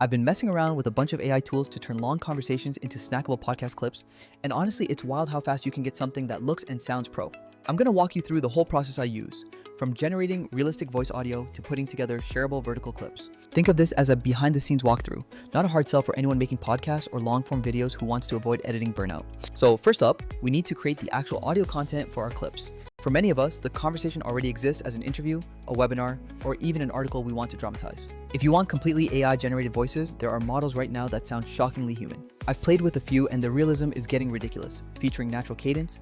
I've been messing around with a bunch of AI tools to turn long conversations into snackable podcast clips, and honestly, it's wild how fast you can get something that looks and sounds pro. I'm gonna walk you through the whole process I use, from generating realistic voice audio to putting together shareable vertical clips. Think of this as a behind-the-scenes walkthrough, not a hard sell for anyone making podcasts or long-form videos who wants to avoid editing burnout. So first up, we need to create the actual audio content for our clips. For many of us, the conversation already exists as an interview, a webinar, or even an article we want to dramatize. If you want completely AI-generated voices, there are models right now that sound shockingly human. I've played with a few and the realism is getting ridiculous, featuring natural cadence,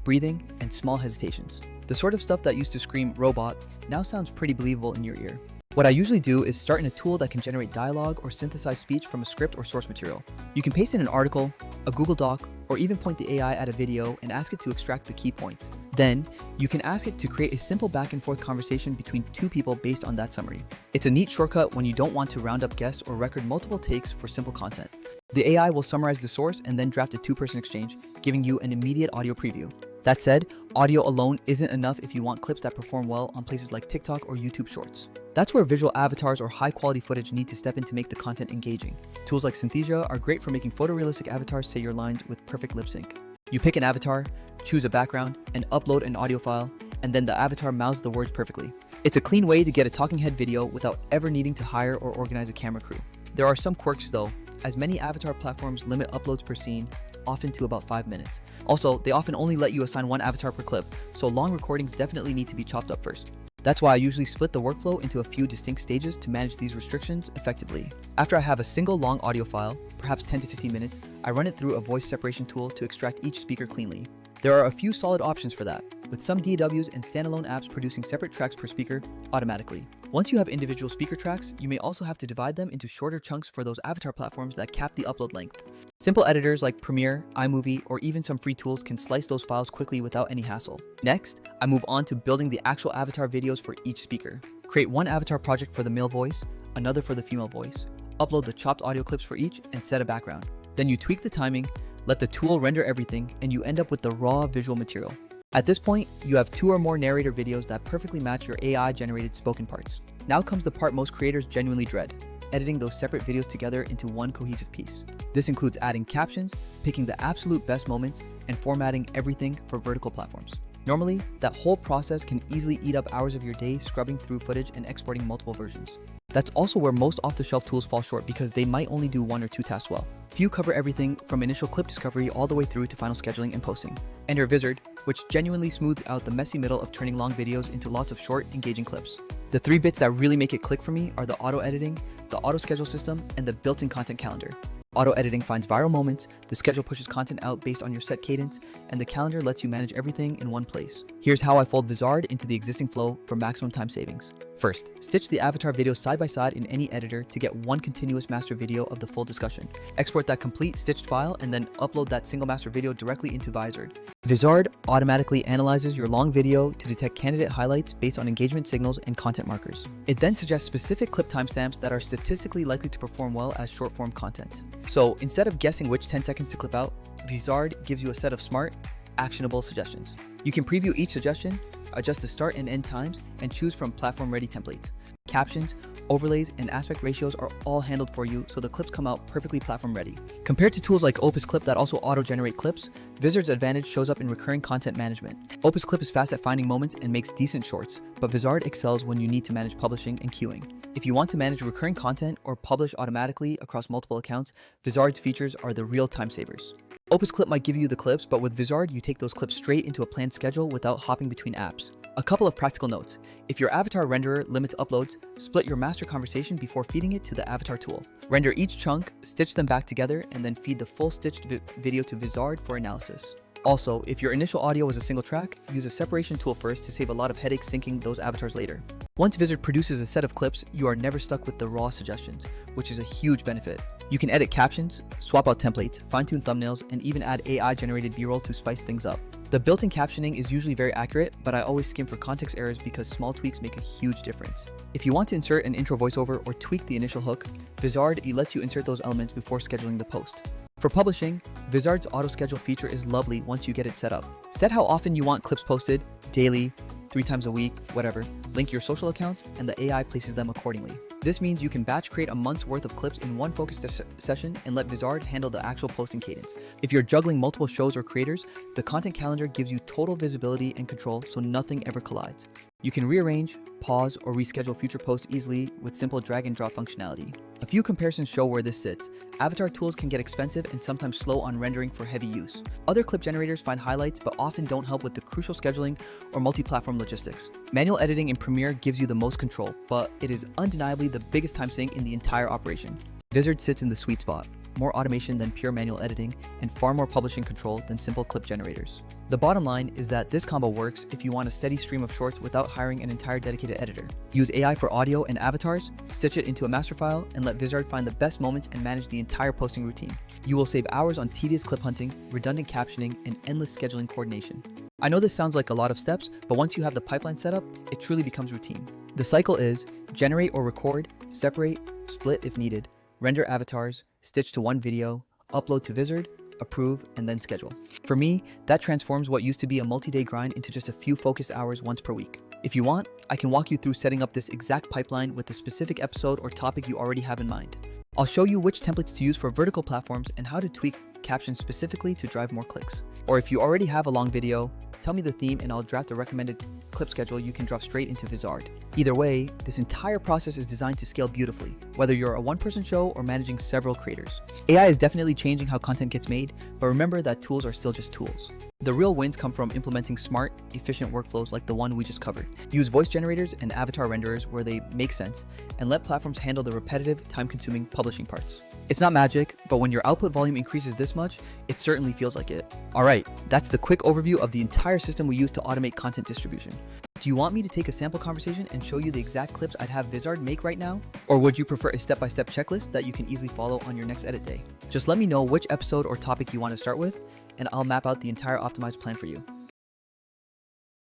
breathing, and small hesitations. The sort of stuff that used to scream robot now sounds pretty believable in your ear. What I usually do is start in a tool that can generate dialogue or synthesize speech from a script or source material. You can paste in an article, a Google Doc, or even point the AI at a video and ask it to extract the key points. Then, you can ask it to create a simple back and forth conversation between two people based on that summary. It's a neat shortcut when you don't want to round up guests or record multiple takes for simple content. The AI will summarize the source and then draft a two-person exchange, giving you an immediate audio preview. That said, audio alone isn't enough if you want clips that perform well on places like TikTok or YouTube Shorts. That's where visual avatars or high-quality footage need to step in to make the content engaging. Tools like Synthesia are great for making photorealistic avatars say your lines with perfect lip sync. You pick an avatar, choose a background, and upload an audio file, and then the avatar mouths the words perfectly. It's a clean way to get a talking head video without ever needing to hire or organize a camera crew. There are some quirks though, as many avatar platforms limit uploads per scene, often to about 5 minutes. Also, they often only let you assign one avatar per clip, so long recordings definitely need to be chopped up first. That's why I usually split the workflow into a few distinct stages to manage these restrictions effectively. After I have a single long audio file, perhaps 10 to 15 minutes, I run it through a voice separation tool to extract each speaker cleanly. There are a few solid options for that, with some DAWs and standalone apps producing separate tracks per speaker automatically. Once you have individual speaker tracks, you may also have to divide them into shorter chunks for those avatar platforms that cap the upload length. Simple editors like Premiere, iMovie, or even some free tools can slice those files quickly without any hassle. Next, I move on to building the actual avatar videos for each speaker. Create one avatar project for the male voice, another for the female voice, upload the chopped audio clips for each, and set a background. Then you tweak the timing, let the tool render everything, and you end up with the raw visual material. At this point, you have 2 or more narrator videos that perfectly match your AI-generated spoken parts. Now comes the part most creators genuinely dread, editing those separate videos together into one cohesive piece. This includes adding captions, picking the absolute best moments, and formatting everything for vertical platforms. Normally, that whole process can easily eat up hours of your day scrubbing through footage and exporting multiple versions. That's also where most off-the-shelf tools fall short because they might only do 1 or 2 tasks well. Few cover everything from initial clip discovery all the way through to final scheduling and posting. Enter Vizard, which genuinely smooths out the messy middle of turning long videos into lots of short, engaging clips. The 3 bits that really make it click for me are the auto editing, the auto schedule system, and the built-in content calendar. Auto editing finds viral moments, the schedule pushes content out based on your set cadence, and the calendar lets you manage everything in one place. Here's how I fold Vizard into the existing flow for maximum time savings. First, stitch the avatar videos side by side in any editor to get one continuous master video of the full discussion. Export that complete stitched file and then upload that single master video directly into Vizard. Vizard automatically analyzes your long video to detect candidate highlights based on engagement signals and content markers. It then suggests specific clip timestamps that are statistically likely to perform well as short-form content. So instead of guessing which 10 seconds to clip out, Vizard gives you a set of smart, actionable suggestions. You can preview each suggestion, adjust the start and end times, and choose from platform-ready templates. Captions, overlays, and aspect ratios are all handled for you so the clips come out perfectly platform-ready. Compared to tools like Opus Clip that also auto-generate clips, Vizard's advantage shows up in recurring content management. Opus Clip is fast at finding moments and makes decent shorts, but Vizard excels when you need to manage publishing and queuing. If you want to manage recurring content or publish automatically across multiple accounts, Vizard's features are the real time savers. Opus Clip might give you the clips, but with Vizard, you take those clips straight into a planned schedule without hopping between apps. A couple of practical notes. If your avatar renderer limits uploads, split your master conversation before feeding it to the avatar tool. Render each chunk, stitch them back together, and then feed the full stitched video to Vizard for analysis. Also, if your initial audio was a single track, use a separation tool first to save a lot of headaches syncing those avatars later. Once Vizard produces a set of clips, you are never stuck with the raw suggestions, which is a huge benefit. You can edit captions, swap out templates, fine-tune thumbnails, and even add AI-generated B-roll to spice things up. The built-in captioning is usually very accurate, but I always skim for context errors because small tweaks make a huge difference. If you want to insert an intro voiceover or tweak the initial hook, Vizard lets you insert those elements before scheduling the post. For publishing, Vizard's auto-schedule feature is lovely once you get it set up. Set how often you want clips posted, daily, 3 times a week, whatever. Link your social accounts, and the AI places them accordingly. This means you can batch create a month's worth of clips in one focused session and let Vizard handle the actual posting cadence. If you're juggling multiple shows or creators, the content calendar gives you total visibility and control so nothing ever collides. You can rearrange, pause, or reschedule future posts easily with simple drag and drop functionality. A few comparisons show where this sits. Avatar tools can get expensive and sometimes slow on rendering for heavy use. Other clip generators find highlights but often don't help with the crucial scheduling or multi-platform logistics. Manual editing in Premiere gives you the most control, but it is undeniably the biggest time sink in the entire operation. Vizard sits in the sweet spot. More automation than pure manual editing, and far more publishing control than simple clip generators. The bottom line is that this combo works if you want a steady stream of shorts without hiring an entire dedicated editor. Use AI for audio and avatars, stitch it into a master file, and let Vizard find the best moments and manage the entire posting routine. You will save hours on tedious clip hunting, redundant captioning, and endless scheduling coordination. I know this sounds like a lot of steps, but once you have the pipeline set up, it truly becomes routine. The cycle is generate or record, separate, split if needed, render avatars, stitch to one video, upload to Vizard, approve, and then schedule. For me, that transforms what used to be a multi-day grind into just a few focused hours once per week. If you want, I can walk you through setting up this exact pipeline with a specific episode or topic you already have in mind. I'll show you which templates to use for vertical platforms and how to tweak captions specifically to drive more clicks. Or if you already have a long video, tell me the theme and I'll draft a recommended clip schedule you can drop straight into Vizard. Either way, this entire process is designed to scale beautifully, whether you're a one-person show or managing several creators. AI is definitely changing how content gets made, but remember that tools are still just tools. The real wins come from implementing smart, efficient workflows like the one we just covered. Use voice generators and avatar renderers where they make sense, and let platforms handle the repetitive, time-consuming publishing parts. It's not magic, but when your output volume increases this much, it certainly feels like it. Alright, that's the quick overview of the entire system we use to automate content distribution. Do you want me to take a sample conversation and show you the exact clips I'd have Vizard make right now? Or would you prefer a step-by-step checklist that you can easily follow on your next edit day? Just let me know which episode or topic you want to start with, and I'll map out the entire optimized plan for you.